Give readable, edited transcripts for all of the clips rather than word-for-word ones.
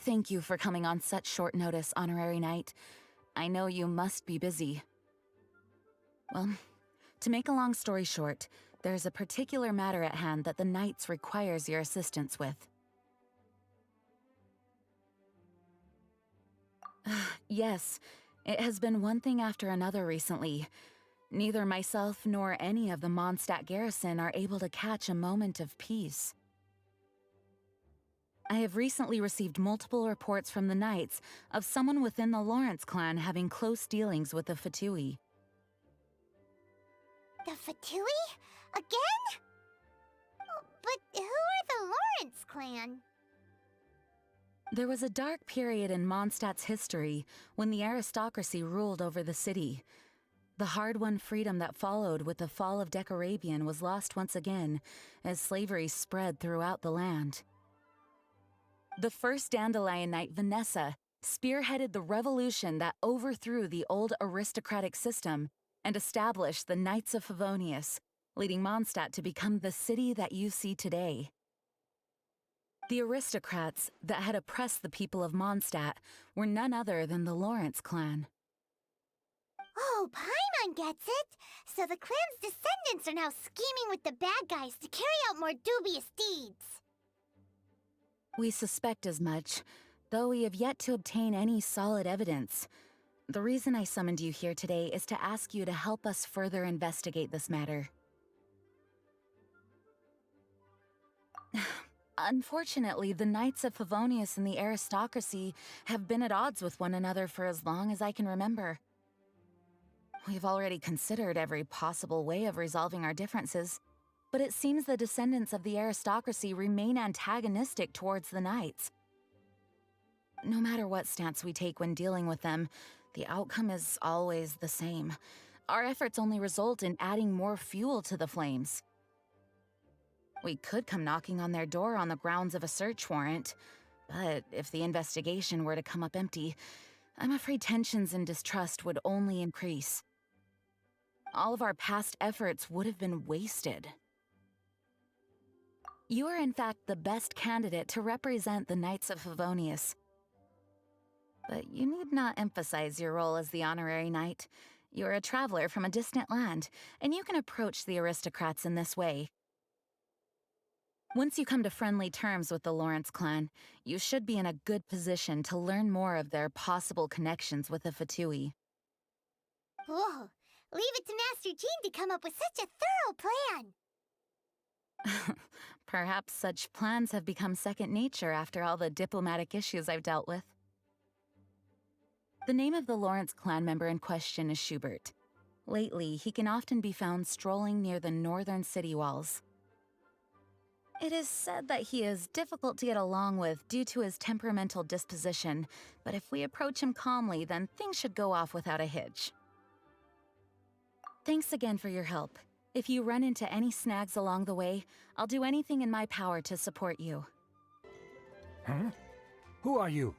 Thank you for coming on such short notice, Honorary Knight. I know you must be busy. Well, to make a long story short, there's a particular matter at hand that the Knights requires your assistance with. Yes, it has been one thing after another recently. Neither myself nor any of the Mondstadt garrison are able to catch a moment of peace. I have recently received multiple reports from the Knights of someone within the Lawrence clan having close dealings with the Fatui. The Fatui? Again? Oh, but who are the Lawrence clan? There was a dark period in Mondstadt's history when the aristocracy ruled over the city. The hard-won freedom that followed with the fall of Decarabian was lost once again as slavery spread throughout the land. The first Dandelion Knight, Vanessa, spearheaded the revolution that overthrew the old aristocratic system and established the Knights of Favonius, leading Mondstadt to become the city that you see today. The aristocrats that had oppressed the people of Mondstadt were none other than the Lawrence clan. Oh, Paimon gets it! So the clan's descendants are now scheming with the bad guys to carry out more dubious deeds. We suspect as much, though we have yet to obtain any solid evidence. The reason I summoned you here today is to ask you to help us further investigate this matter. Unfortunately, the Knights of Favonius and the aristocracy have been at odds with one another for as long as I can remember. We've already considered every possible way of resolving our differences, but it seems the descendants of the aristocracy remain antagonistic towards the Knights. No matter what stance we take when dealing with them, the outcome is always the same. Our efforts only result in adding more fuel to the flames. We could come knocking on their door on the grounds of a search warrant, but if the investigation were to come up empty, I'm afraid tensions and distrust would only increase. All of our past efforts would have been wasted. You are in fact the best candidate to represent the Knights of Favonius. But you need not emphasize your role as the honorary knight. You are a traveler from a distant land, and you can approach the aristocrats in this way. Once you come to friendly terms with the Lawrence clan, you should be in a good position to learn more of their possible connections with the Fatui. Whoa, leave it to Master Jean to come up with such a thorough plan! Perhaps such plans have become second nature after all the diplomatic issues I've dealt with. The name of the Lawrence clan member in question is Schubert. Lately, he can often be found strolling near the northern city walls. It is said that he is difficult to get along with due to his temperamental disposition, but if we approach him calmly, then things should go off without a hitch. Thanks again for your help. If you run into any snags along the way, I'll do anything in my power to support you. Huh? Who are you?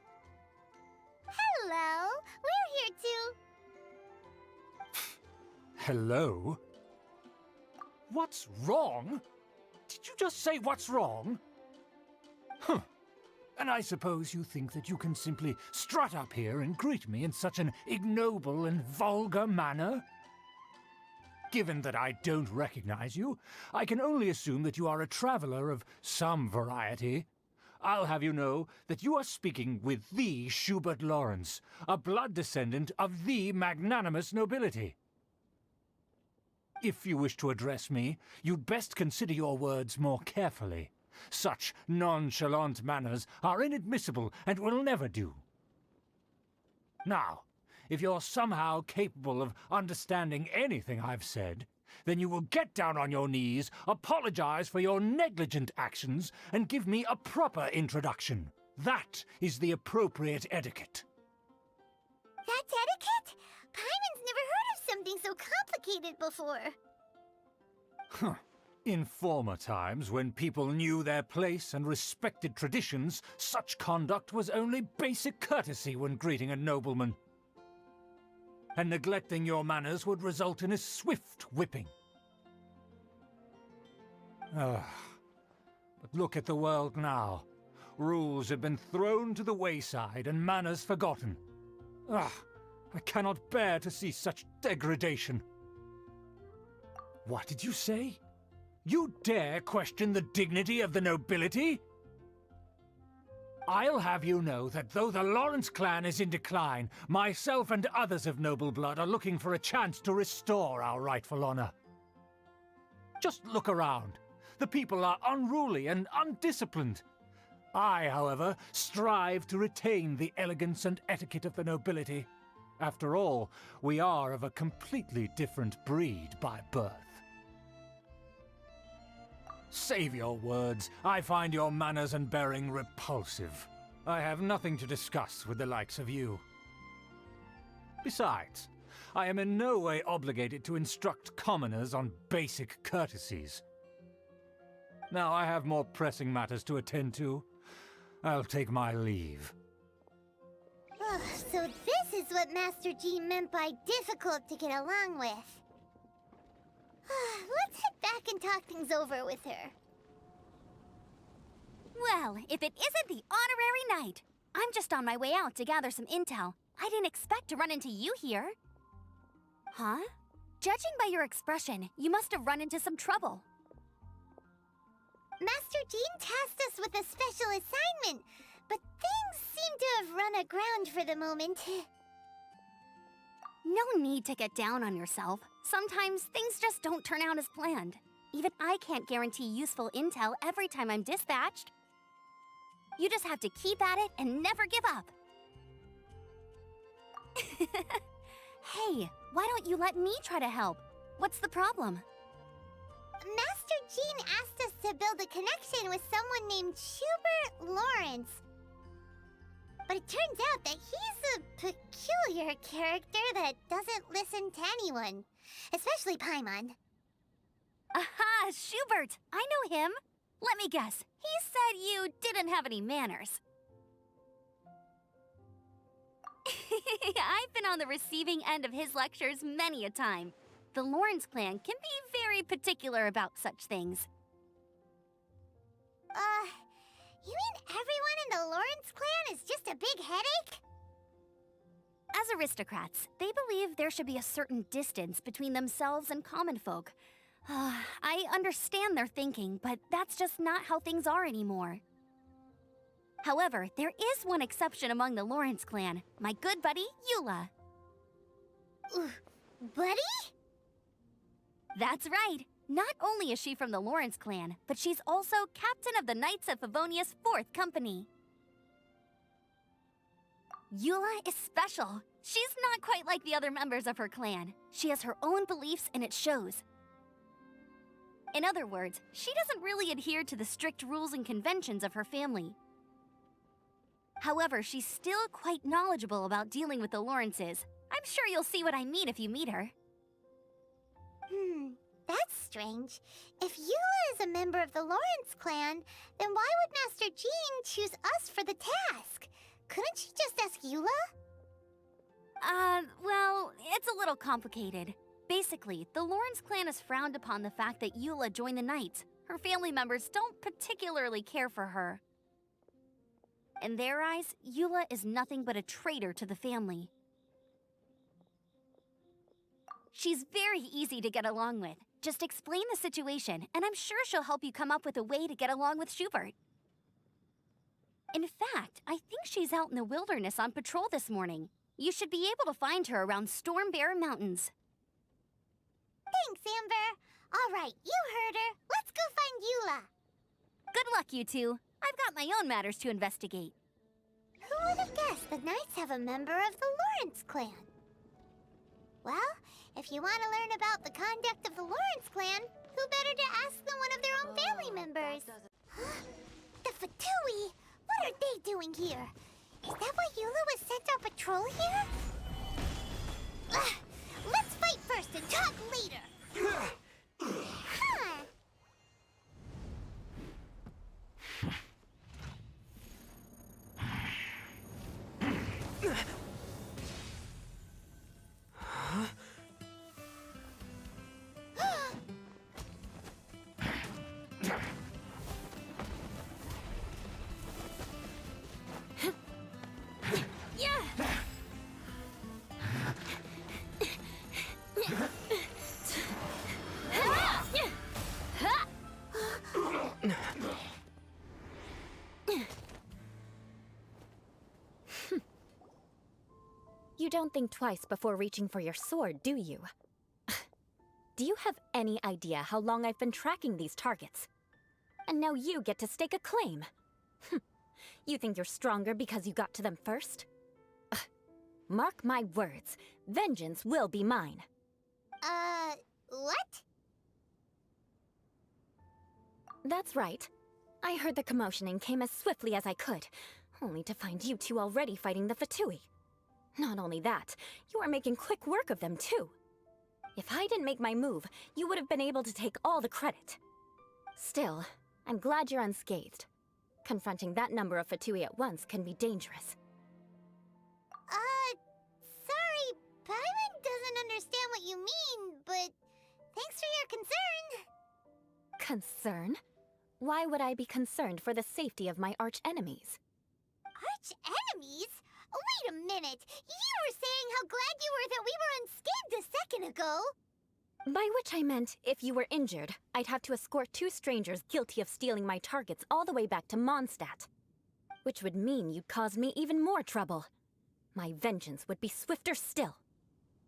Hello, we're here too. Hello? What's wrong? Did you just say what's wrong? Huh. And I suppose you think that you can simply strut up here and greet me in such an ignoble and vulgar manner? Given that I don't recognize you, I can only assume that you are a traveler of some variety. I'll have you know that you are speaking with the Schubert Lawrence, a blood descendant of the magnanimous nobility. If you wish to address me, you'd best consider your words more carefully. Such nonchalant manners are inadmissible and will never do. Now, if you're somehow capable of understanding anything I've said, then you will get down on your knees, apologize for your negligent actions, and give me a proper introduction. That is the appropriate etiquette. That's etiquette? Paimon's never heard of something so complicated before. Huh. In former times, when people knew their place and respected traditions, such conduct was only basic courtesy when greeting a nobleman. And neglecting your manners would result in a swift whipping. But look at the world now. Rules have been thrown to the wayside and manners forgotten. Ah, I cannot bear to see such degradation. What did you say? You dare question the dignity of the nobility? I'll have you know that though the Lawrence clan is in decline, myself and others of noble blood are looking for a chance to restore our rightful honor. Just look around. The people are unruly and undisciplined. I, however, strive to retain the elegance and etiquette of the nobility. After all, we are of a completely different breed by birth. Save your words. I find your manners and bearing repulsive. I have nothing to discuss with the likes of you. Besides, I am in no way obligated to instruct commoners on basic courtesies. Now I have more pressing matters to attend to. I'll take my leave. Ugh, so this is what Master Jean meant by difficult to get along with. Let's head back and talk things over with her. Well, if it isn't the honorary knight. I'm just on my way out to gather some intel. I didn't expect to run into you here. Huh? Judging by your expression, you must have run into some trouble. Master Jean tasked us with a special assignment, but things seem to have run aground for the moment. No need to get down on yourself. Sometimes things just don't turn out as planned. Even I can't guarantee useful intel every time I'm dispatched. You just have to keep at it and never give up. Hey, why don't you let me try to help? What's the problem? Master Jean asked us to build a connection with someone named Schubert Lawrence. But it turns out that he's a peculiar character that doesn't listen to anyone, especially Paimon. Aha, Schubert! I know him. Let me guess, he said you didn't have any manners. I've been on the receiving end of his lectures many a time. The Lawrence clan can be very particular about such things. You mean everyone in the Lawrence clan is just a big headache? As aristocrats, they believe there should be a certain distance between themselves and common folk. I understand their thinking, but that's just not how things are anymore. However, there is one exception among the Lawrence clan, my good buddy, Eula. Buddy? That's right. Not only is she from the Lawrence clan, but she's also captain of the Knights of Favonia's 4th company. Eula is special. She's not quite like the other members of her clan. She has her own beliefs and it shows. In other words, she doesn't really adhere to the strict rules and conventions of her family. However, she's still quite knowledgeable about dealing with the Lawrences. I'm sure you'll see what I mean if you meet her. That's strange. If Eula is a member of the Lawrence clan, then why would Master Jean choose us for the task? Couldn't she just ask Eula? Well, it's a little complicated. Basically, the Lawrence clan has frowned upon the fact that Eula joined the Knights. Her family members don't particularly care for her. In their eyes, Eula is nothing but a traitor to the family. She's very easy to get along with. Just explain the situation, and I'm sure she'll help you come up with a way to get along with Schubert. In fact, I think she's out in the wilderness on patrol this morning. You should be able to find her around Storm Bear Mountains. Thanks, Ember. All right, you heard her. Let's go find Eula. Good luck, you two. I've got my own matters to investigate. Who would have guessed the Knights have a member of the Lawrence clan? Well, if you want to learn about the conduct of the Lawrence clan, who better to ask than one of their own family members? The Fatui? What are they doing here? Is that why Eula was sent on patrol here? Let's fight first and talk later. Huh. You don't think twice before reaching for your sword, do you? Do you have any idea how long I've been tracking these targets? And now you get to stake a claim. You think you're stronger because you got to them first? Mark my words, vengeance will be mine. What? That's right. I heard the commotion and came as swiftly as I could, only to find you two already fighting the Fatui. Not only that, you are making quick work of them too. If I didn't make my move, you would have been able to take all the credit. Still, I'm glad you're unscathed. Confronting that number of Fatui at once can be dangerous. Sorry, Paimon doesn't understand what you mean, but thanks for your concern. Concern? Why would I be concerned for the safety of my arch-enemies? Arch-enemies? Wait a minute! You were saying how glad you were that we were unscathed a second ago! By which I meant, if you were injured, I'd have to escort 2 strangers guilty of stealing my targets all the way back to Mondstadt. Which would mean you'd cause me even more trouble. My vengeance would be swifter still.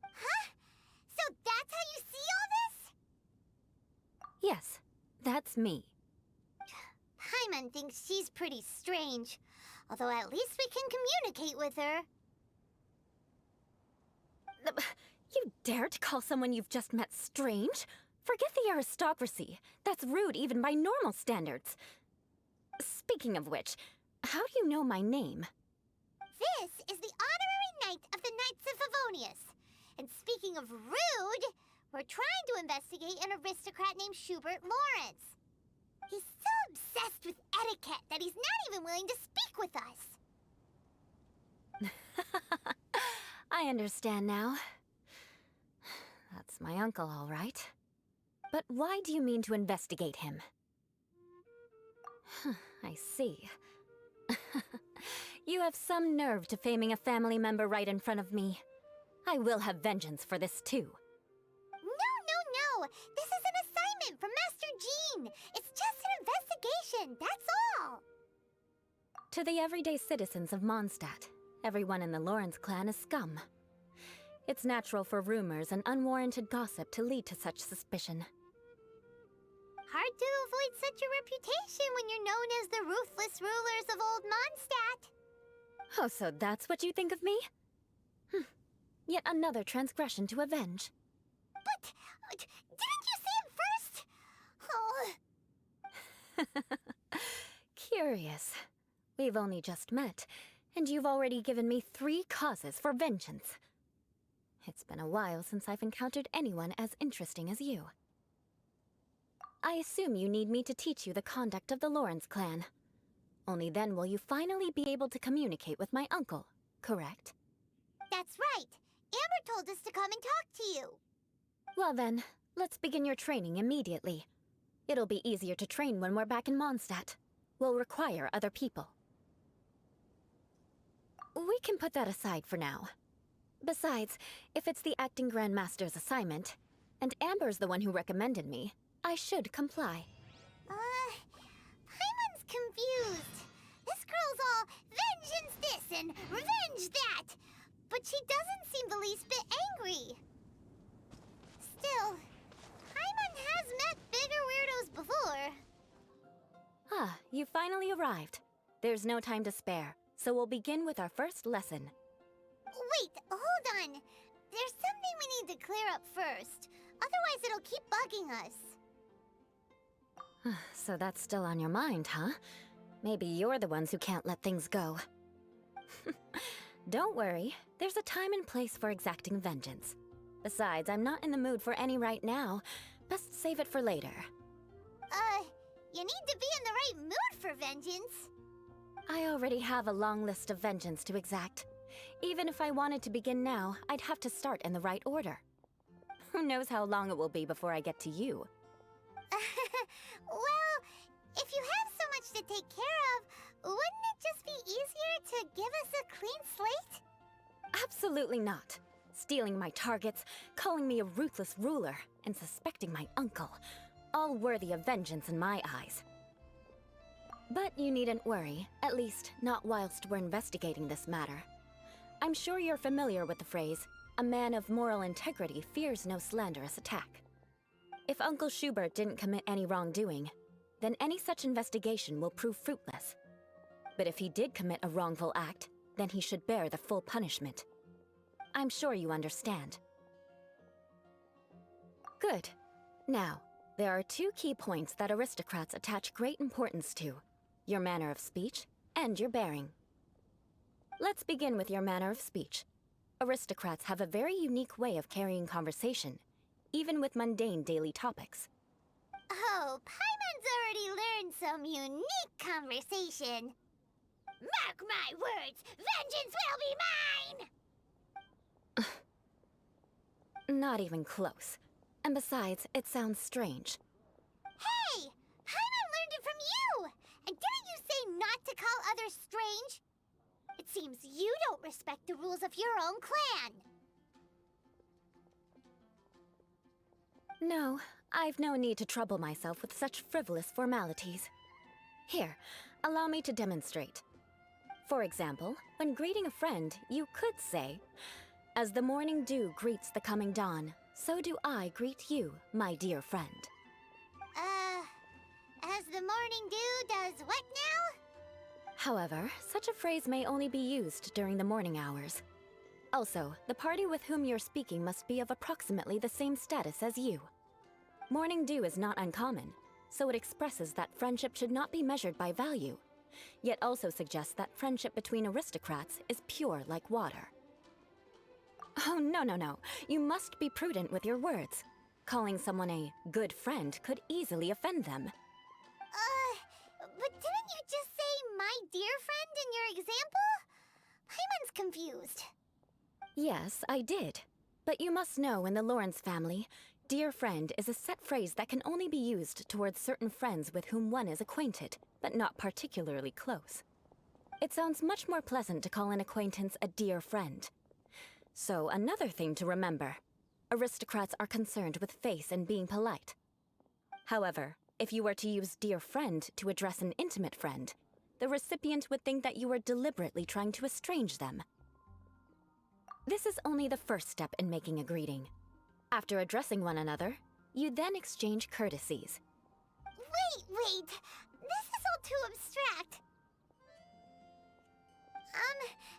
Huh? So that's how you see all this? Yes, that's me. Paimon thinks she's pretty strange. Although at least we can communicate with her. You dare to call someone you've just met strange? Forget the aristocracy. That's rude even by normal standards. Speaking of which, how do you know my name? This is the honorary knight of the Knights of Favonius. And speaking of rude, we're trying to investigate an aristocrat named Schubert Lawrence. He's so obsessed with etiquette that he's not even willing to speak with us. I understand now. That's my uncle, all right. But why do you mean to investigate him? I see. You have some nerve to faming a family member right in front of me. I will have vengeance for this too. No! This is an assignment from Master Jean! It's just an investigation, that's all! To the everyday citizens of Mondstadt, everyone in the Lawrence clan is scum. It's natural for rumors and unwarranted gossip to lead to such suspicion. Hard to avoid such a reputation when you're known as the ruthless rulers of old Mondstadt. Oh, so that's what you think of me? Yet another transgression to avenge. But, didn't you say it first? Oh. Curious. We've only just met, and you've already given me 3 causes for vengeance. It's been a while since I've encountered anyone as interesting as you. I assume you need me to teach you the conduct of the Lawrence clan. Only then will you finally be able to communicate with my uncle, correct? That's right. Amber told us to come and talk to you. Well then, let's begin your training immediately. It'll be easier to train when we're back in Mondstadt. We'll require other people. We can put that aside for now. Besides, if it's the acting Grandmaster's assignment, and Amber's the one who recommended me, I should comply. Paimon's confused. This girl's all vengeance this and revenge that. But she doesn't seem the least bit angry. Still, Paimon has met bigger weirdos before. Ah, you finally arrived. There's no time to spare, so we'll begin with our first lesson. Wait, hold on. There's something we need to clear up first. Otherwise it'll keep bugging us. So that's still on your mind, huh? Maybe you're the ones who can't let things go. Don't worry, there's a time and place for exacting vengeance. Besides, I'm not in the mood for any right now. Best save it for later. You need to be in the right mood for vengeance. I already have a long list of vengeance to exact. Even if I wanted to begin now, I'd have to start in the right order. Who knows how long it will be before I get to you? Well, if you have so much to take care of, wouldn't it just be easier to give us a clean slate? Absolutely not. Stealing my targets, calling me a ruthless ruler, and suspecting my uncle. All worthy of vengeance in my eyes. But you needn't worry, at least not whilst we're investigating this matter. I'm sure you're familiar with the phrase, a man of moral integrity fears no slanderous attack. If Uncle Schubert didn't commit any wrongdoing, then any such investigation will prove fruitless. But if he did commit a wrongful act, then he should bear the full punishment. I'm sure you understand. Good. Now, there are two key points that aristocrats attach great importance to: your manner of speech and your bearing. Let's begin with your manner of speech. Aristocrats have a very unique way of carrying conversation, even with mundane daily topics. Oh, Paimon's already learned some unique conversation. Mark my words, vengeance will be mine! Not even close. And besides, it sounds strange. Hey! Paimon learned it from you! And didn't you say not to call others strange? It seems you don't respect the rules of your own clan. No, I've no need to trouble myself with such frivolous formalities. Here, allow me to demonstrate. For example, when greeting a friend, you could say, "As the morning dew greets the coming dawn, so do I greet you, my dear friend." As the morning dew does what now? However, such a phrase may only be used during the morning hours. Also, the party with whom you're speaking must be of approximately the same status as you. Morning dew is not uncommon, so it expresses that friendship should not be measured by value, yet also suggests that friendship between aristocrats is pure like water. Oh, no. You must be prudent with your words. Calling someone a good friend could easily offend them. But didn't you just say my dear friend in your example? Paimon's confused. Yes, I did. But you must know in the Lawrence family, dear friend is a set phrase that can only be used towards certain friends with whom one is acquainted, but not particularly close. It sounds much more pleasant to call an acquaintance a dear friend. So, another thing to remember. Aristocrats are concerned with face and being polite. However, if you were to use dear friend to address an intimate friend, the recipient would think that you were deliberately trying to estrange them. This is only the first step in making a greeting. After addressing one another, you then exchange courtesies. Wait! This is all too abstract.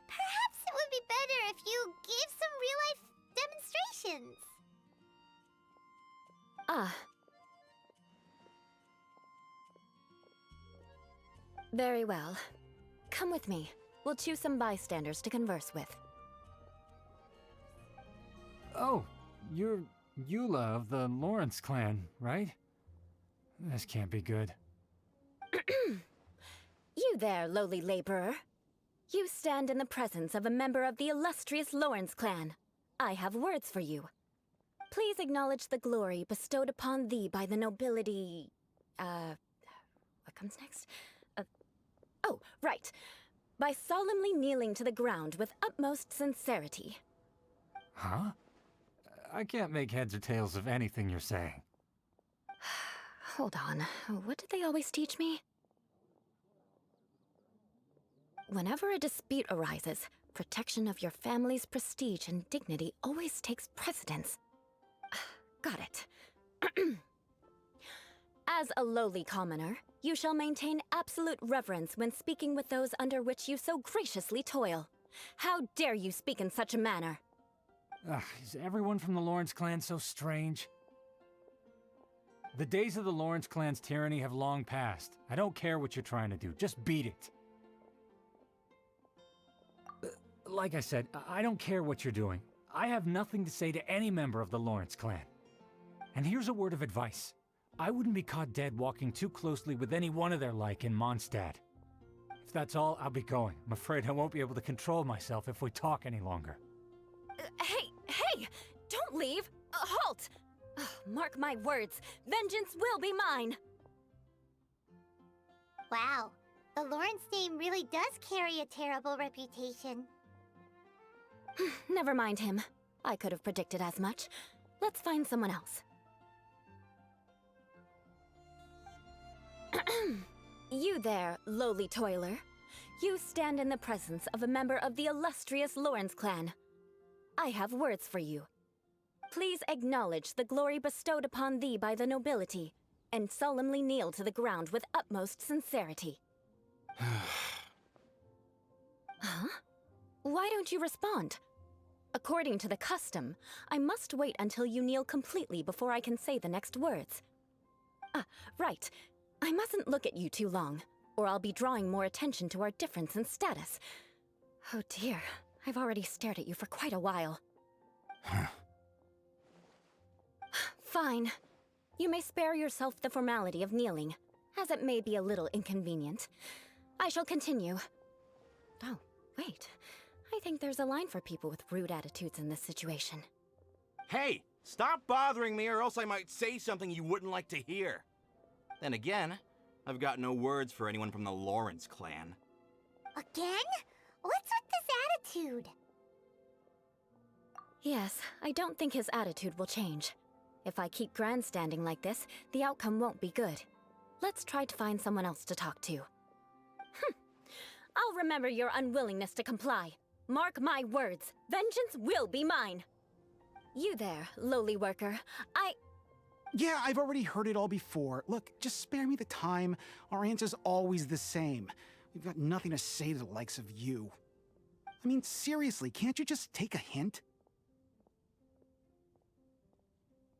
Perhaps it would be better if you gave some real-life demonstrations. Ah. Very well. Come with me. We'll choose some bystanders to converse with. Oh, you're Eula of the Lawrence clan, right? This can't be good. You there, lowly laborer. You stand in the presence of a member of the illustrious Lawrence clan. I have words for you. Please acknowledge the glory bestowed upon thee by the nobility... What comes next? Oh, right. By solemnly kneeling to the ground with utmost sincerity. Huh? I can't make heads or tails of anything you're saying. Hold on. What did they always teach me? Whenever a dispute arises, protection of your family's prestige and dignity always takes precedence. Got it. As a lowly commoner, you shall maintain absolute reverence when speaking with those under which you so graciously toil. How dare you speak in such a manner? Is everyone from the Lawrence clan so strange? The days of the Lawrence clan's tyranny have long passed. I don't care what you're trying to do, just beat it. Like I said, I don't care what you're doing. I have nothing to say to any member of the Lawrence clan. And here's a word of advice. I wouldn't be caught dead walking too closely with any one of their like in Mondstadt. If that's all, I'll be going. I'm afraid I won't be able to control myself if we talk any longer. Hey! Don't leave! Halt! Mark my words, vengeance will be mine! Wow, the Lawrence name really does carry a terrible reputation. Never mind him. I could have predicted as much. Let's find someone else. You there, lowly toiler. You stand in the presence of a member of the illustrious Lawrence clan. I have words for you. Please acknowledge the glory bestowed upon thee by the nobility, and solemnly kneel to the ground with utmost sincerity. Huh? Why don't you respond? According to the custom, I must wait until you kneel completely before I can say the next words. Ah, right. I mustn't look at you too long, or I'll be drawing more attention to our difference in status. Oh dear, I've already stared at you for quite a while. Fine. You may spare yourself the formality of kneeling, as it may be a little inconvenient. I shall continue. Oh, wait. I think there's a line for people with rude attitudes in this situation. Hey, stop bothering me or else I might say something you wouldn't like to hear. Then again, I've got no words for anyone from the Lawrence clan. Again? What's with this attitude? Yes, I don't think his attitude will change. If I keep grandstanding like this, the outcome won't be good. Let's try to find someone else to talk to. I'll remember your unwillingness to comply. Mark my words, vengeance will be mine. You there, lowly worker. Yeah, I've already heard it all before. Look, just spare me the time. Our answer's always the same. We've got nothing to say to the likes of you. I mean, seriously, can't you just take a hint?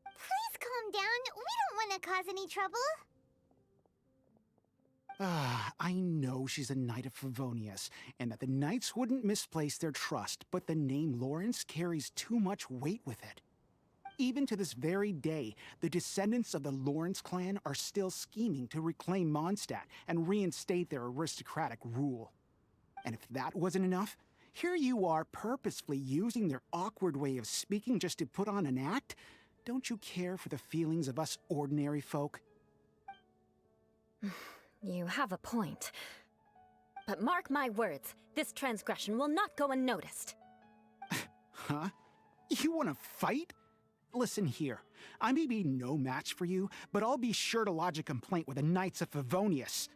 Please calm down. We don't want to cause any trouble. I know she's a knight of Favonius, and that the knights wouldn't misplace their trust, but the name Lawrence carries too much weight with it. Even to this very day, the descendants of the Lawrence clan are still scheming to reclaim Mondstadt and reinstate their aristocratic rule. And if that wasn't enough, here you are purposefully using their awkward way of speaking just to put on an act? Don't you care for the feelings of us ordinary folk? You have a point. But mark my words, this transgression will not go unnoticed. Huh? You want to fight? Listen here, I may be no match for you, but I'll be sure to lodge a complaint with the Knights of Favonius.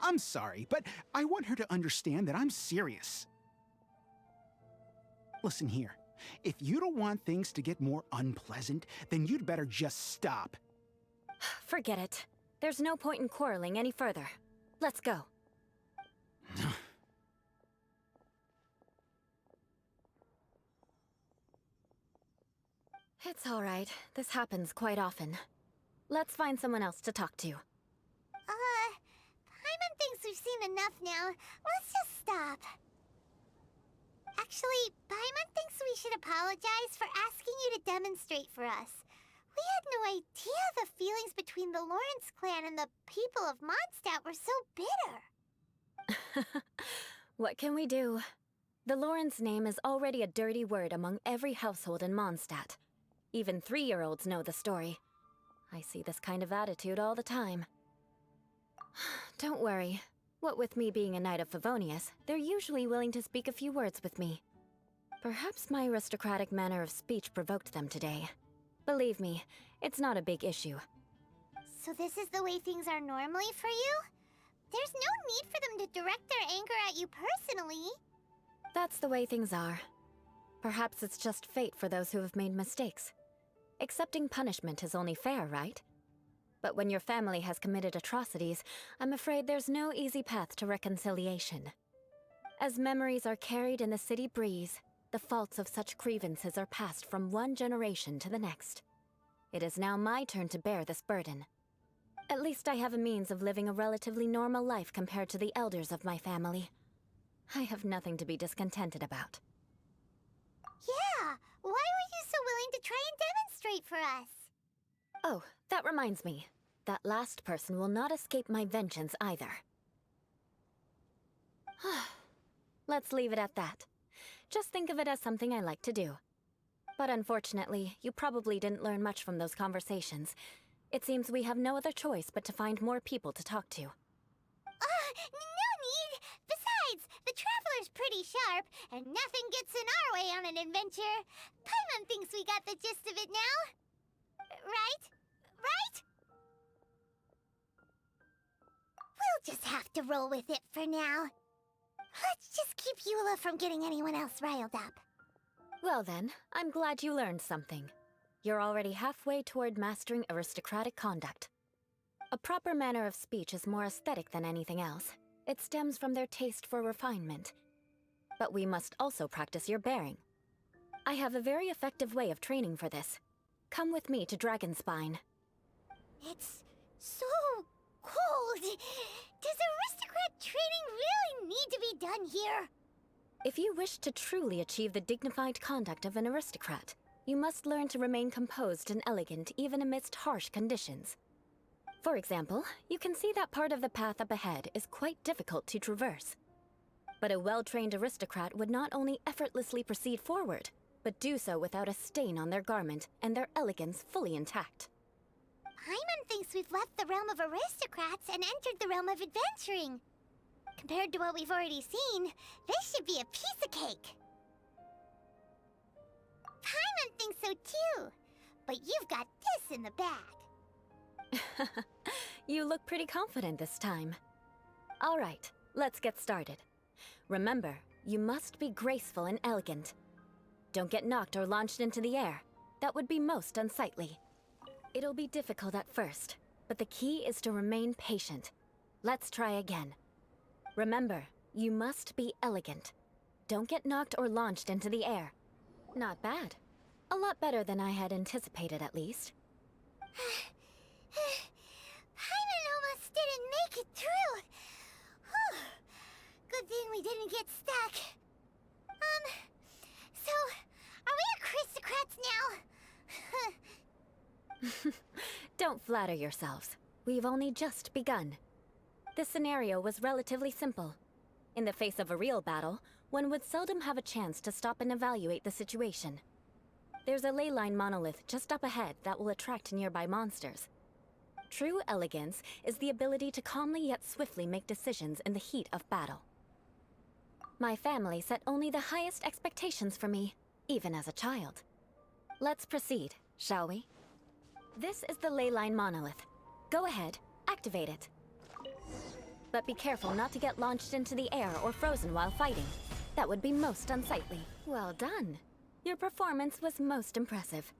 I'm sorry, but I want her to understand that I'm serious. Listen here, if you don't want things to get more unpleasant, then you'd better just stop. Forget it. There's no point in quarreling any further. Let's go. It's all right. This happens quite often. Let's find someone else to talk to. Paimon thinks we've seen enough now. Let's just stop. Actually, Paimon thinks we should apologize for asking you to demonstrate for us. We had no idea the feelings between the Lawrence clan and the people of Mondstadt were so bitter. What can we do? The Lawrence name is already a dirty word among every household in Mondstadt. Even 3-year-olds know the story. I see this kind of attitude all the time. Don't worry. What with me being a Knight of Favonius, they're usually willing to speak a few words with me. Perhaps my aristocratic manner of speech provoked them today. Believe me, it's not a big issue. So this is the way things are normally for you? There's no need for them to direct their anger at you personally. That's the way things are. Perhaps it's just fate for those who have made mistakes. Accepting punishment is only fair, right? But when your family has committed atrocities, I'm afraid there's no easy path to reconciliation. As memories are carried in the city breeze, the faults of such grievances are passed from one generation to the next. It is now my turn to bear this burden. At least I have a means of living a relatively normal life compared to the elders of my family. I have nothing to be discontented about. Yeah, why were you so willing to try and demonstrate for us? Oh, that reminds me. That last person will not escape my vengeance either. Let's leave it at that. Just think of it as something I like to do. But unfortunately, you probably didn't learn much from those conversations. It seems we have no other choice but to find more people to talk to. No need! Besides, the Traveler's pretty sharp, and nothing gets in our way on an adventure. Paimon thinks we got the gist of it now. Right? Right? We'll just have to roll with it for now. Let's just keep Eula from getting anyone else riled up. Well then, I'm glad you learned something. You're already halfway toward mastering aristocratic conduct. A proper manner of speech is more aesthetic than anything else. It stems from their taste for refinement. But we must also practice your bearing. I have a very effective way of training for this. Come with me to Dragonspine. It's so cold. Does aristocrat training really need to be done here? If you wish to truly achieve the dignified conduct of an aristocrat, you must learn to remain composed and elegant even amidst harsh conditions. For example, you can see that part of the path up ahead is quite difficult to traverse. But a well-trained aristocrat would not only effortlessly proceed forward, but do so without a stain on their garment and their elegance fully intact. Paimon thinks we've left the realm of aristocrats and entered the realm of adventuring. Compared to what we've already seen, this should be a piece of cake. Paimon thinks so too, but you've got this in the bag. You look pretty confident this time. All right, let's get started. Remember, you must be graceful and elegant. Don't get knocked or launched into the air. That would be most unsightly. It'll be difficult at first, but the key is to remain patient. Let's try again. Remember, you must be elegant. Don't get knocked or launched into the air. Not bad. A lot better than I had anticipated, at least. Paimon almost didn't make it through. Whew. Good thing we didn't get stuck. So, are we aristocrats now? Don't flatter yourselves. We've only just begun. This scenario was relatively simple. In the face of a real battle, one would seldom have a chance to stop and evaluate the situation. There's a ley line monolith just up ahead that will attract nearby monsters. True elegance is the ability to calmly yet swiftly make decisions in the heat of battle. My family set only the highest expectations for me, even as a child. Let's proceed, shall we? This is the ley line monolith. Go ahead, activate it. But be careful not to get launched into the air or frozen while fighting. That would be most unsightly. Well done. Your performance was most impressive.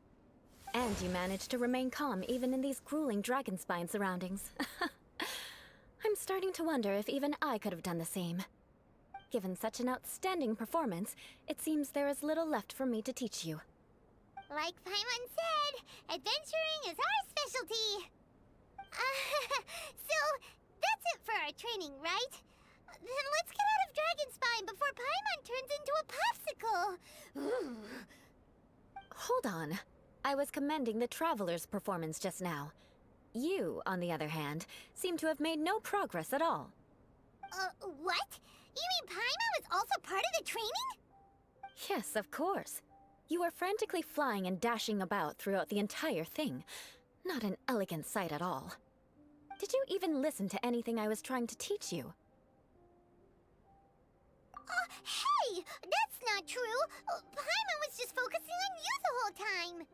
And you managed to remain calm even in these grueling Dragonspine surroundings. I'm starting to wonder if even I could have done the same. Given such an outstanding performance, it seems there is little left for me to teach you. Like Paimon said, adventuring is our specialty. So, that's it for our training, right? Then let's get out of Dragonspine before Paimon turns into a popsicle. Hold on. I was commending the Traveler's performance just now. You, on the other hand, seem to have made no progress at all. What? You mean Paimon was also part of the training? Yes, of course. You were frantically flying and dashing about throughout the entire thing. Not an elegant sight at all. Did you even listen to anything I was trying to teach you? Hey! That's not true! Paimon was just focusing on you the whole time!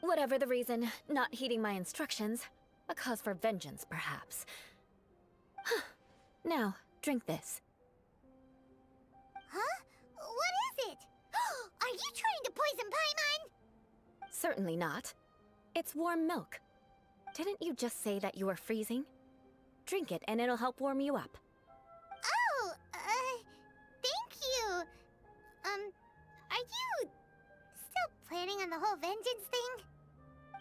Whatever the reason, not heeding my instructions. A cause for vengeance, perhaps. Now, drink this. Huh? What is it? Are you trying to poison Paimon? Certainly not. It's warm milk. Didn't you just say that you were freezing? Drink it and it'll help warm you up. Oh, thank you. Are you still planning on the whole vengeance thing?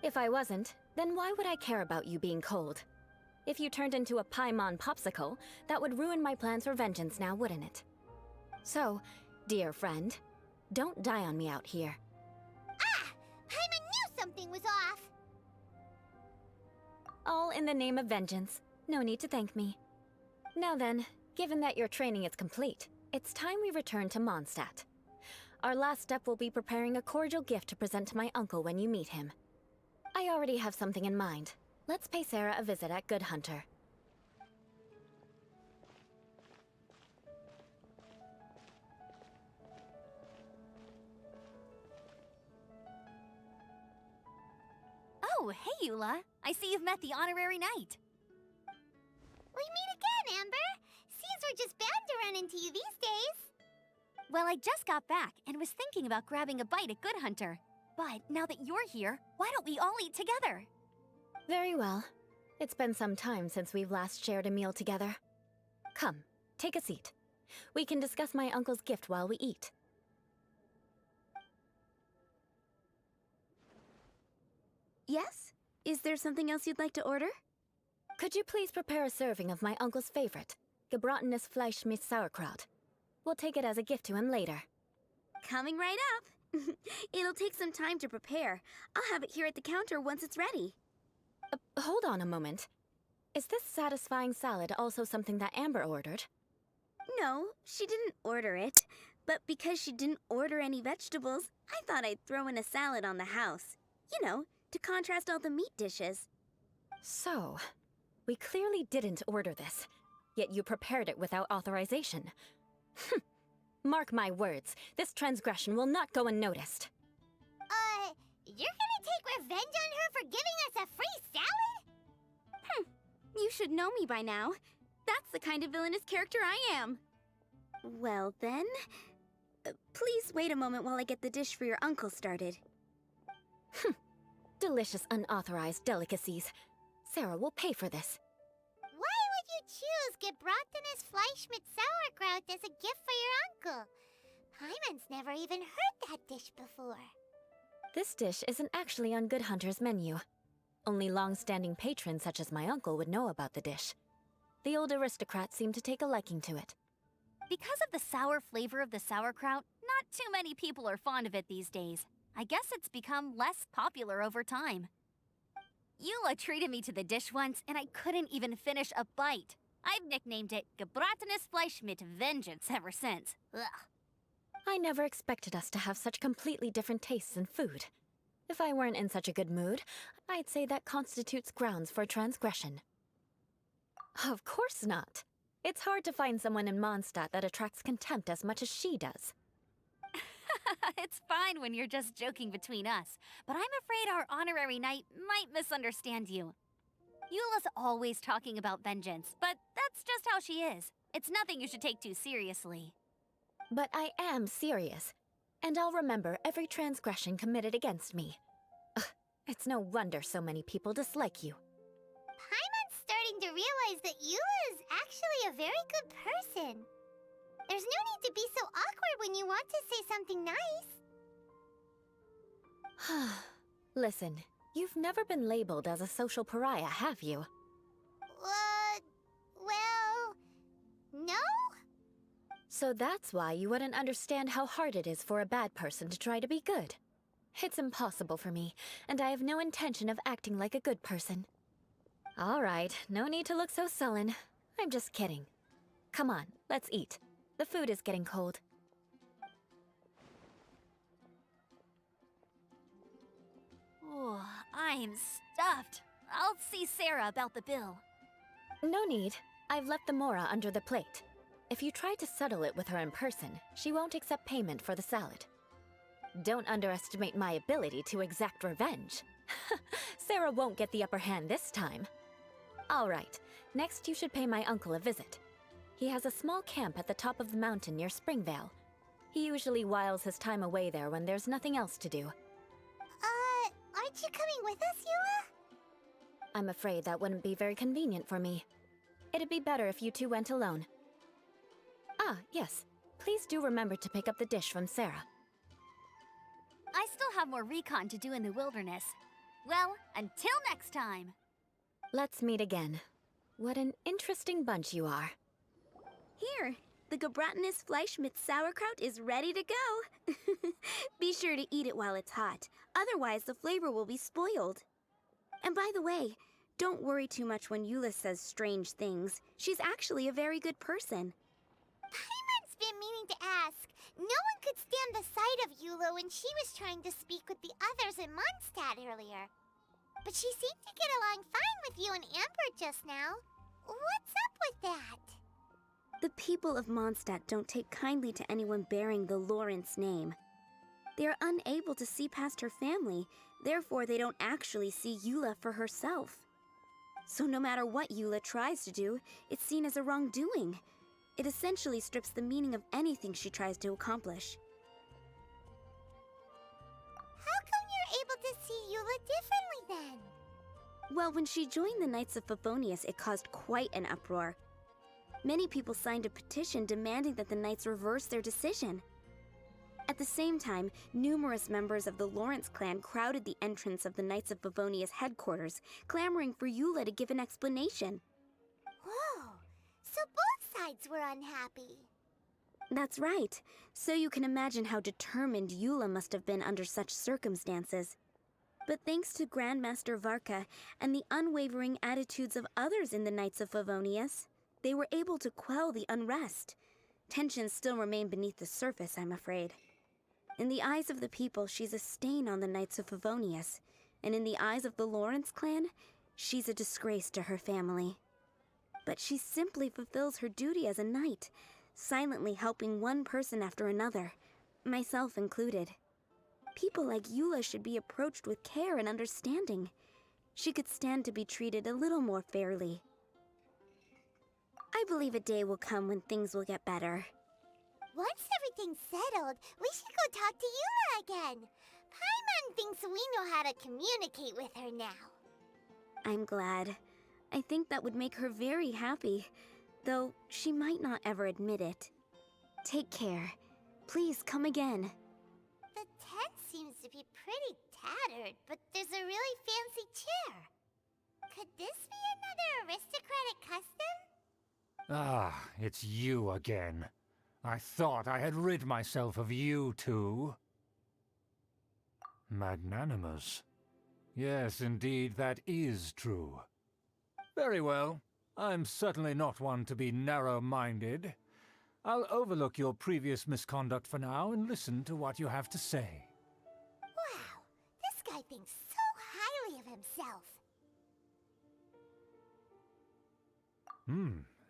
If I wasn't, then why would I care about you being cold? If you turned into a Paimon popsicle, that would ruin my plans for vengeance now, wouldn't it? So, dear friend, don't die on me out here. Ah! Paimon knew something was off! All in the name of vengeance. No need to thank me. Now then, given that your training is complete, it's time we return to Mondstadt. Our last step will be preparing a cordial gift to present to my uncle when you meet him. I already have something in mind. Let's pay Sarah a visit at Good Hunter. Oh, hey, Eula. I see you've met the honorary knight. We meet again, Well, I just got back and was thinking about grabbing a bite at Good Hunter. But now that you're here, why don't we all eat together? Very well. It's been some time since we've last shared a meal together. Come, take a seat. We can discuss my uncle's gift while we eat. Yes? Is there something else you'd like to order? Could you please prepare a serving of my uncle's favorite, gebratenes Fleisch mit Sauerkraut? We'll take it as a gift to him later. Coming right up. It'll take some time to prepare. I'll have it here at the counter once it's ready. Hold on a moment. Is this satisfying salad also something that Amber ordered? No, she didn't order it. But because she didn't order any vegetables, I thought I'd throw in a salad on the house. You know, to contrast all the meat dishes. So, we clearly didn't order this, yet you prepared it without authorization. Mark my words, this transgression will not go unnoticed. You're gonna take revenge on her for giving us a free salad? You should know me by now. That's the kind of villainous character I am. Well then, please wait a moment while I get the dish for your uncle started. Delicious unauthorized delicacies. Sarah will pay for this. Why would you choose gebratenes Fleisch mit Sauerkraut as a gift for your uncle? Paimon's never even heard that dish before. This dish isn't actually on Good Hunter's menu. Only long-standing patrons such as my uncle would know about the dish. The old aristocrats seem to take a liking to it. Because of the sour flavor of the sauerkraut, not too many people are fond of it these days. I guess it's become less popular over time. Eula treated me to the dish once, and I couldn't even finish a bite. I've nicknamed it gebratenes Fleisch mit Vengeance ever since. Ugh. I never expected us to have such completely different tastes in food. If I weren't in such a good mood, I'd say that constitutes grounds for transgression. Of course not. It's hard to find someone in Moндштадт that attracts contempt as much as she does. It's fine when you're just joking between us, but I'm afraid our honorary knight might misunderstand you. Eula's always talking about vengeance, but that's just how she is. It's nothing you should take too seriously. But I am serious, and I'll remember every transgression committed against me. Ugh, it's no wonder so many people dislike you. Paimon's starting to realize that Eula is actually a very good person. There's no need to be so awkward when you want to say something nice. Listen, you've never been labeled as a social pariah, have you? Well, no? So that's why you wouldn't understand how hard it is for a bad person to try to be good. It's impossible for me, and I have no intention of acting like a good person. All right, no need to look so sullen. I'm just kidding. Come on, let's eat. The food is getting cold. Oh, I'm stuffed. I'll see Sarah about the bill. No need. I've left the mora under the plate. If you try to settle it with her in person, she won't accept payment for the salad. Don't underestimate my ability to exact revenge. Sarah won't get the upper hand this time. All right, next you should pay my uncle a visit. He has a small camp at the top of the mountain near Springvale. He usually whiles his time away there when there's nothing else to do. Aren't you coming with us, Eula? I'm afraid that wouldn't be very convenient for me. It'd be better if you two went alone. Ah, yes. Please do remember to pick up the dish from Sarah. I still have more recon to do in the wilderness. Well, until next time. Let's meet again. What an interesting bunch you are. Here, the gebratenes Fleisch mit Sauerkraut is ready to go. Be sure to eat it while it's hot, otherwise the flavor will be spoiled. And by the way, don't worry too much when Eula says strange things. She's actually a very good person. Paimon's been meaning to ask. No one could stand the sight of Eula when she was trying to speak with the others in Moндштадт earlier. But she seemed to get along fine with you and Ember just now. What's up with that? The people of Moндштadт don't take kindly to anyone bearing the Lawrence name. They are unable to see past her family, therefore they don't actually see Eula for herself. So no matter what Eula tries to do, it's seen as a wrongdoing. It essentially strips the meaning of anything she tries to accomplish. How come you're able to see Eula differently then? Well, when she joined the Knights of Favonius, it caused quite an uproar. Many people signed a petition demanding that the Knights reverse their decision. At the same time, numerous members of the Lawrence clan crowded the entrance of the Knights of Favonius headquarters, clamoring for Eula to give an explanation. Whoa, so both sides were unhappy. That's right. So you can imagine how determined Eula must have been under such circumstances. But thanks to Grandmaster Varka and the unwavering attitudes of others in the Knights of Favonius, they were able to quell the unrest. Tensions still remain beneath the surface, I'm afraid. In the eyes of the people, she's a stain on the Knights of Favonius, and in the eyes of the Lawrence clan, she's a disgrace to her family. But she simply fulfills her duty as a knight, silently helping one person after another, myself included. People like Eula should be approached with care and understanding. She could stand to be treated a little more fairly. I believe a day will come when things will get better. Once everything's settled, we should go talk to Eula again. Paimon thinks we know how to communicate with her now. I'm glad. I think that would make her very happy, though she might not ever admit it. Take care. Please come again. The tent seems to be pretty tattered, but there's a really fancy chair. Could this be another aristocratic custom? Ah, it's you again. I thought I had rid myself of you two. Magnanimous. Yes, indeed, that is true. Very well. I'm certainly not one to be narrow-minded. I'll overlook your previous misconduct for now and listen to what you have to say. Wow, this guy thinks so highly of himself.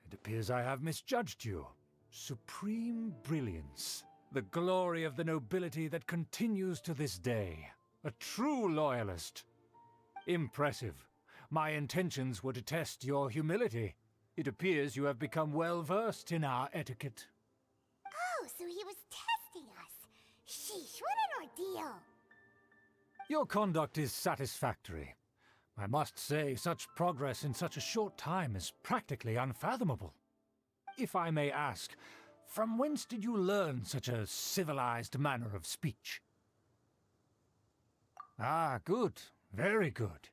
It appears I have misjudged you. Supreme brilliance. The glory of the nobility that continues to this day. A true loyalist. Impressive. My intentions were to test your humility. It appears you have become well-versed in our etiquette. Oh, so he was testing us. Sheesh, what an ordeal. Your conduct is satisfactory. I must say, such progress in such a short time is practically unfathomable. If I may ask, from whence did you learn such a civilized manner of speech? Ah, good. Very good.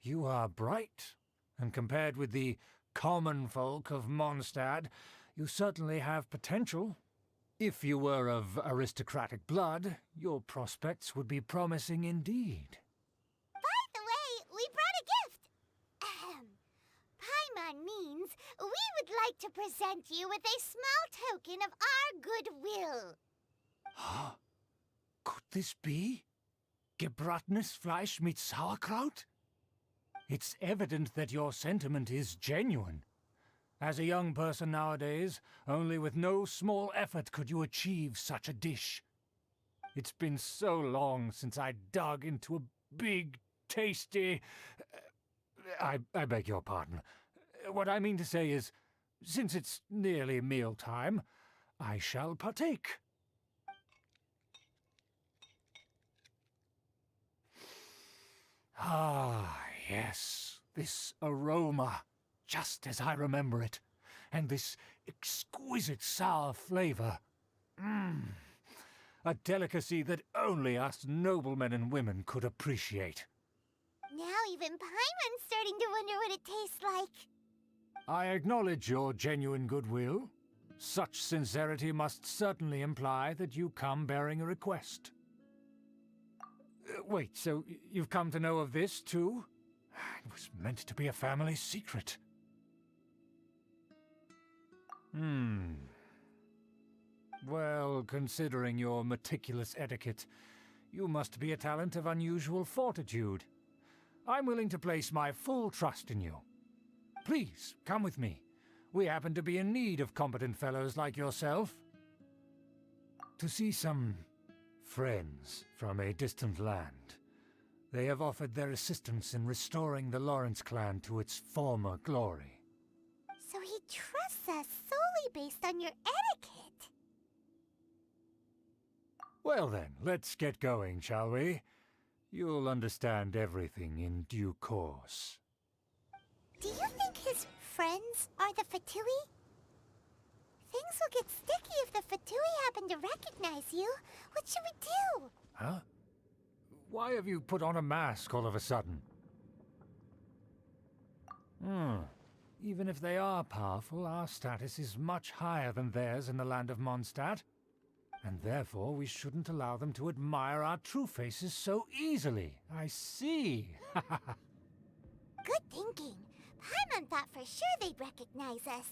You are bright, and compared with the common folk of Mondstadt, you certainly have potential. If you were of aristocratic blood, your prospects would be promising indeed. By the way, we brought a gift. Paimon means we would like to present you with a small token of our goodwill. Huh? Could this be? Gebratenes Fleisch mit Sauerkraut? It's evident that your sentiment is genuine. As a young person nowadays, only with no small effort could you achieve such a dish. It's been so long since I dug into a big, tasty... I beg your pardon. What I mean to say is, since it's nearly mealtime, I shall partake. Ah, yes, this aroma, just as I remember it, and this exquisite sour flavor. A delicacy that only us noblemen and women could appreciate. Now even Paimon's starting to wonder what it tastes like. I acknowledge your genuine goodwill. Such sincerity must certainly imply that you come bearing a request. Wait, so you've come to know of this, too? It was meant to be a family secret. Well, considering your meticulous etiquette, you must be a talent of unusual fortitude. I'm willing to place my full trust in you. Please, come with me. We happen to be in need of competent fellows like yourself. To see some friends from a distant land. They have offered their assistance in restoring the Lawrence clan to its former glory. So he trusts us solely solely based on your etiquette. Well then, let's get going, shall we? You'll understand everything in due course. Do you think his friends are the Fatui? Things will get sticky if the Fatui happen to recognize you. What should we do? Huh? Why have you put on a mask all of a sudden? Even if they are powerful, our status is much higher than theirs in the land of Mondstadt. And therefore we shouldn't allow them to admire our true faces so easily. I see. Good thinking. Paimon thought for sure they'd recognize us.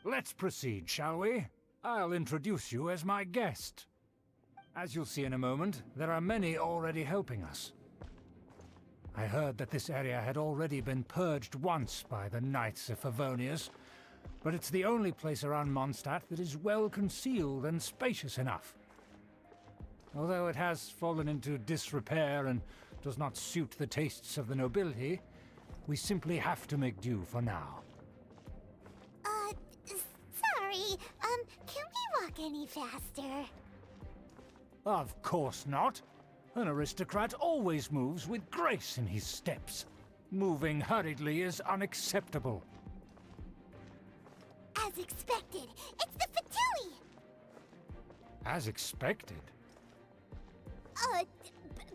Let's proceed, shall we? I'll introduce you as my guest. As you'll see in a moment, there are many already helping us. I heard that this area had already been purged once by the Knights of Favonius, but it's the only place around Mondstadt that is well concealed and spacious enough. Although it has fallen into disrepair and does not suit the tastes of the nobility, we simply have to make do for now. Sorry, can we walk any faster? Of course not. An aristocrat always moves with grace in his steps. Moving hurriedly is unacceptable. As expected, it's the Fatui! As expected?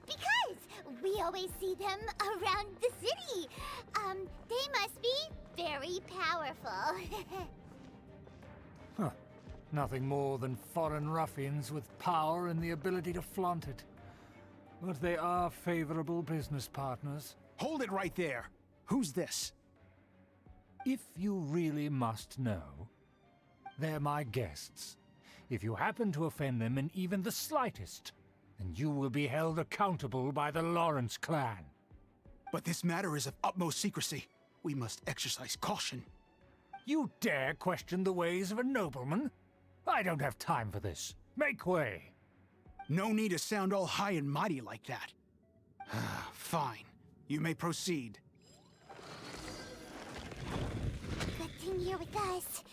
Because we always see them around the city. They must be very powerful. Huh. Nothing more than foreign ruffians with power and the ability to flaunt it. But they are favorable business partners. Hold it right there. Who's this? If you really must know, they're my guests. If you happen to offend them in even the slightest, then you will be held accountable by the Lawrence clan. But this matter is of utmost secrecy. We must exercise caution. You dare question the ways of a nobleman? I don't have time for this. Make way. No need to sound all high and mighty like that. Fine. You may proceed. Good thing you're with us.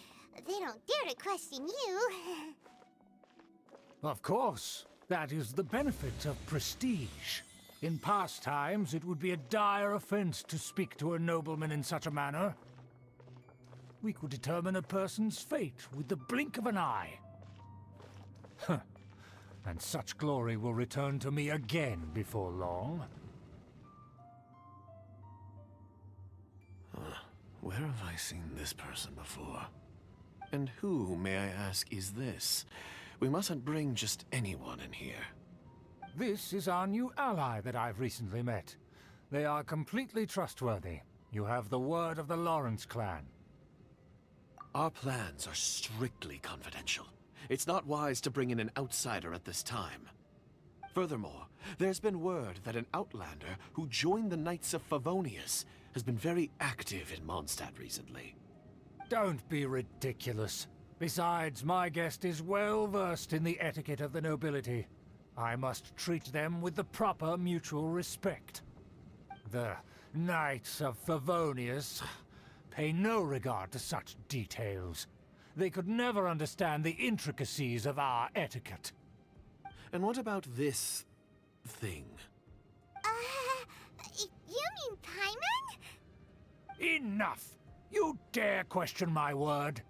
They don't dare to question you. Of course. That is the benefit of prestige. In past times, it would be a dire offense to speak to a nobleman in such a manner. We could determine a person's fate with the blink of an eye. Huh. And such glory will return to me again before long. Where have I seen this person before? And who, may I ask, is this? We mustn't bring just anyone in here. This is our new ally that I've recently met. They are completely trustworthy. You have the word of the Lawrence clan. Our plans are strictly confidential. It's not wise to bring in an outsider at this time. Furthermore, there's been word that an outlander who joined the Knights of Favonius has been very active in Mondstadt recently. Don't be ridiculous. Besides, my guest is well versed in the etiquette of the nobility. I must treat them with the proper mutual respect. The Knights of Favonius pay no regard to such details. They could never understand the intricacies of our etiquette. And what about this thing? You mean Paimon? Enough! You dare question my word?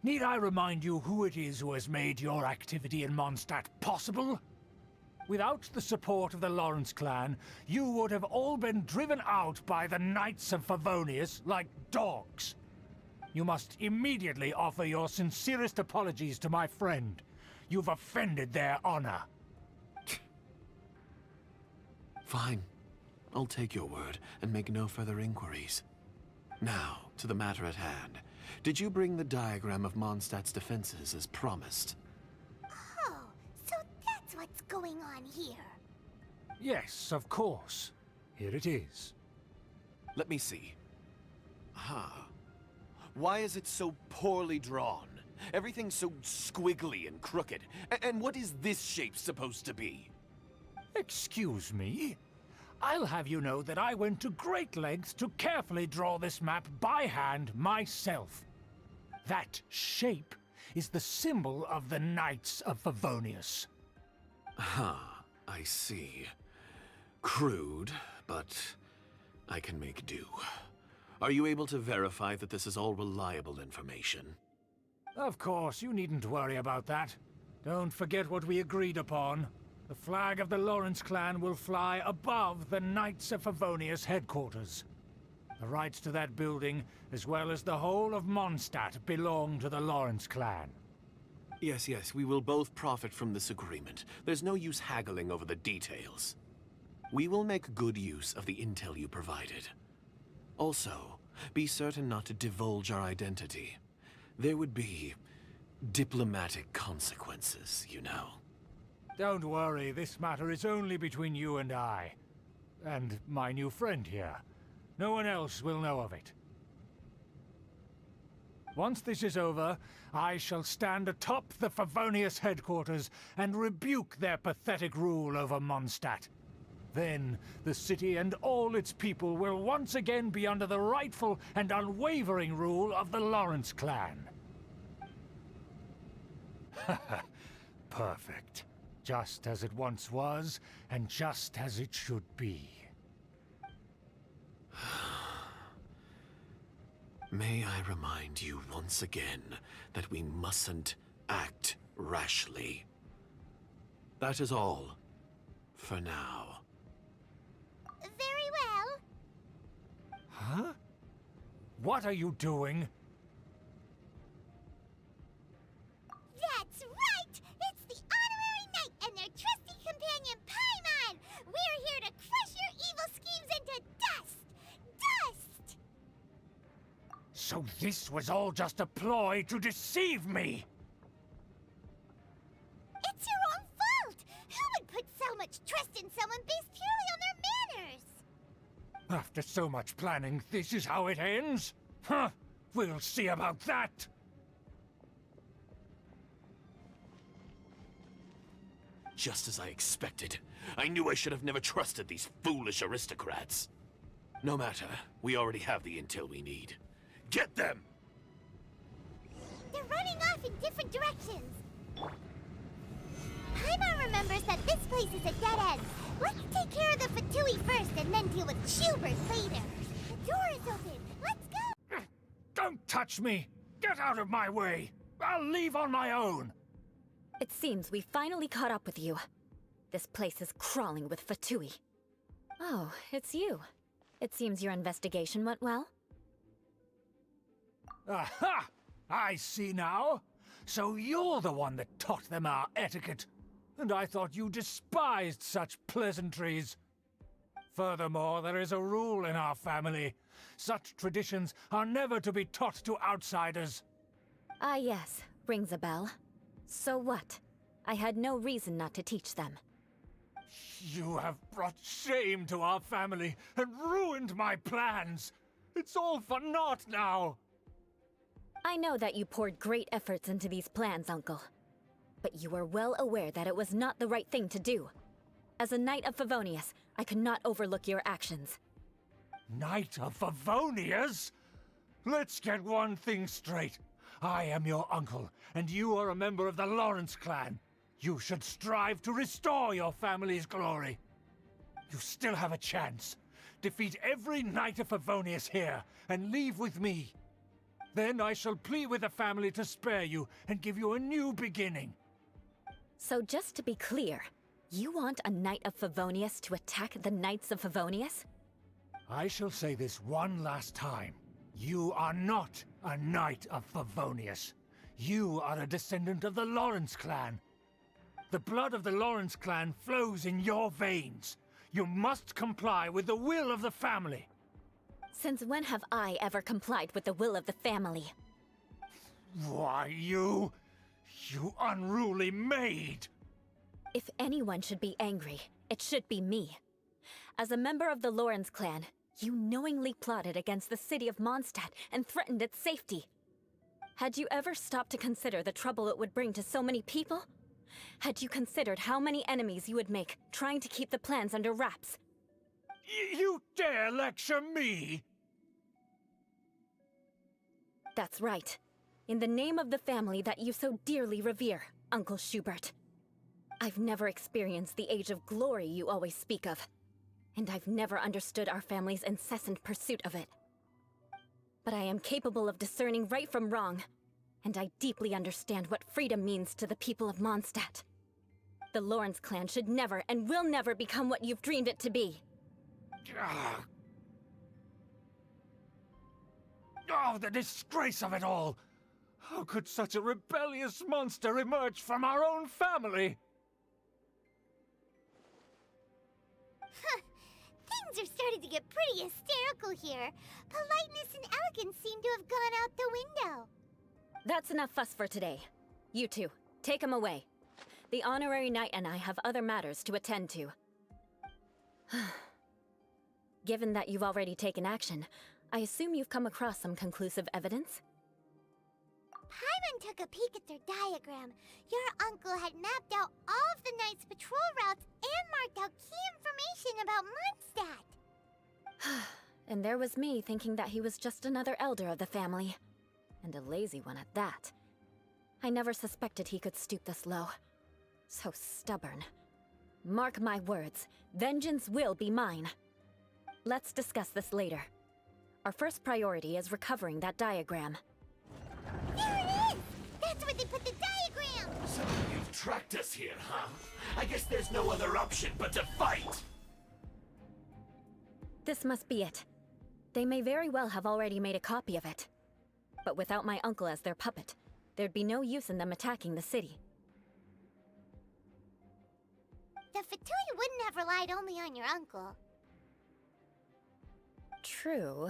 Need I remind you who it is who has made your activity in Mondstadt possible? Without the support of the Lawrence clan, you would have all been driven out by the Knights of Favonius like dogs. You must immediately offer your sincerest apologies to my friend. You've offended their honor. Fine. I'll take your word and make no further inquiries. Now, to the matter at hand. Did you bring the diagram of Mondstadt's defenses as promised? Oh, so that's what's going on here. Yes, of course. Here it is. Let me see. Why is it so poorly drawn? Everything's so squiggly and crooked. And what is this shape supposed to be? Excuse me? I'll have you know that I went to great lengths to carefully draw this map by hand myself. That shape is the symbol of the Knights of Favonius. I see. Crude, but I can make do. Are you able to verify that this is all reliable information? Of course, you needn't worry about that. Don't forget what we agreed upon. The flag of the Lawrence clan will fly above the Knights of Favonius headquarters. The rights to that building, as well as the whole of Mondstadt, belong to the Lawrence clan. Yes, we will both profit from this agreement. There's no use haggling over the details. We will make good use of the intel you provided. Also, be certain not to divulge our identity. There would be diplomatic consequences, you know. Don't worry, this matter is only between you and I. And my new friend here. No one else will know of it. Once this is over, I shall stand atop the Favonius headquarters and rebuke their pathetic rule over Mondstadt. Then, the city and all its people will once again be under the rightful and unwavering rule of the Lawrence clan. Perfect. Just as it once was, and just as it should be. May I remind you once again that we mustn't act rashly. That is all, for now. Very well. Huh? What are you doing? That's right! It's the honorary knight and their trusty companion Paimon! We're here to crush your evil schemes into dust! Dust! So this was all just a ploy to deceive me! It's your own fault! Who would put so much trust in someone based purely on their manners? After so much planning, this is how it ends? Huh! We'll see about that! Just as I expected. I knew I should have never trusted these foolish aristocrats. No matter, we already have the intel we need. Get them! They're running off in different directions. Paimon remembers that this place is a dead end. Let's take care of the Fatui first and then deal with Schubert later. The door is open. Let's go! Don't touch me! Get out of my way! I'll leave on my own! It seems we finally caught up with you. This place is crawling with Fatui. Oh, it's you. It seems your investigation went well. Aha! I see now. So you're the one that taught them our etiquette. And I thought you despised such pleasantries. Furthermore, there is a rule in our family. Such traditions are never to be taught to outsiders. Ah yes, rings a bell. So what? I had no reason not to teach them. You have brought shame to our family and ruined my plans. It's all for naught now. I know that you poured great efforts into these plans, Uncle. But you were well aware that it was not the right thing to do. As a Knight of Favonius, I could not overlook your actions. Knight of Favonius? Let's get one thing straight. I am your uncle, and you are a member of the Lawrence clan. You should strive to restore your family's glory. You still have a chance. Defeat every Knight of Favonius here, and leave with me. Then I shall plead with the family to spare you and give you a new beginning. So just to be clear, you want a Knight of Favonius to attack the Knights of Favonius? I shall say this one last time. You are not a Knight of Favonius. You are a descendant of the Lawrence clan. The blood of the Lawrence clan flows in your veins. You must comply with the will of the family. Since when have I ever complied with the will of the family? Why, you unruly maid! If anyone should be angry, it should be me. As a member of the Lawrence clan, you knowingly plotted against the city of Mondstadt and threatened its safety. Had you ever stopped to consider the trouble it would bring to so many people? Had you considered how many enemies you would make trying to keep the plans under wraps? You dare lecture me? That's right. In the name of the family that you so dearly revere, Uncle Schubert. I've never experienced the age of glory you always speak of, and I've never understood our family's incessant pursuit of it. But I am capable of discerning right from wrong, and I deeply understand what freedom means to the people of Mondstadt. The Lawrence clan should never and will never become what you've dreamed it to be. Oh, the disgrace of it all! How could such a rebellious monster emerge from our own family? Things are starting to get pretty hysterical here. Politeness and elegance seem to have gone out the window. That's enough fuss for today. You two, take him away. The honorary knight and I have other matters to attend to. Given that you've already taken action, I assume you've come across some conclusive evidence? Paimon took a peek at their diagram. Your uncle had mapped out all of the Knight's patrol routes and marked out key information about Mondstadt. And there was me thinking that he was just another elder of the family. And a lazy one at that. I never suspected he could stoop this low. So stubborn. Mark my words, vengeance will be mine. Let's discuss this later. Our first priority is recovering that diagram. There it is! That's where they put the diagram! So you've tracked us here, huh? I guess there's no other option but to fight! This must be it. They may very well have already made a copy of it. But without my uncle as their puppet, there'd be no use in them attacking the city. The Fatui wouldn't have relied only on your uncle. True.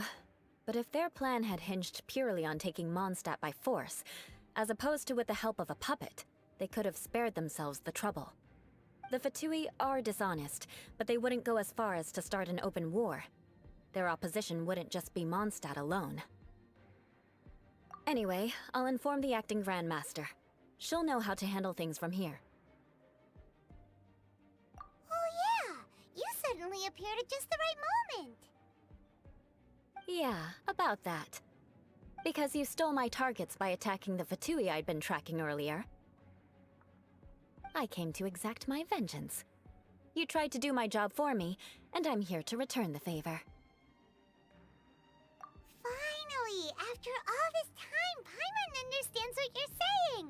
But if their plan had hinged purely on taking Mondstadt by force, as opposed to with the help of a puppet, they could have spared themselves the trouble. The Fatui are dishonest, but they wouldn't go as far as to start an open war. Their opposition wouldn't just be Mondstadt alone. Anyway, I'll inform the acting Grandmaster. She'll know how to handle things from here. Oh yeah! You suddenly appeared at just the right moment! Yeah, about that. Because you stole my targets by attacking the Fatui I'd been tracking earlier. I came to exact my vengeance. You tried to do my job for me, and I'm here to return the favor. Finally! After all this time, Paimon understands what you're saying!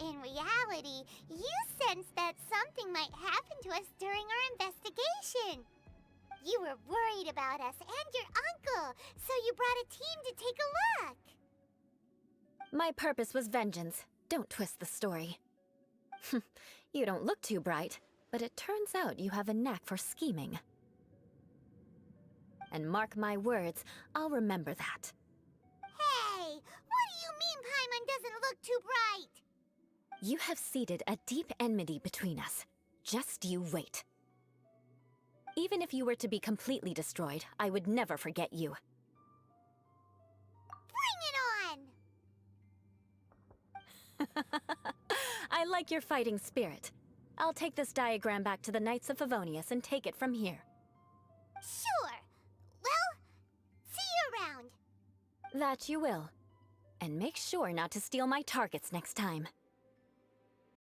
In reality, you sensed that something might happen to us during our investigation. You were worried about us and your uncle, so you brought a team to take a look. My purpose was vengeance. Don't twist the story. You don't look too bright, but it turns out you have a knack for scheming. And mark my words, I'll remember that. Hey, what do you mean Paimon doesn't look too bright? You have seeded a deep enmity between us. Just you wait. Even if you were to be completely destroyed, I would never forget you. Bring it on! I like your fighting spirit. I'll take this diagram back to the Knights of Favonius and take it from here. Sure. Well, see you around. That you will. And make sure not to steal my targets next time.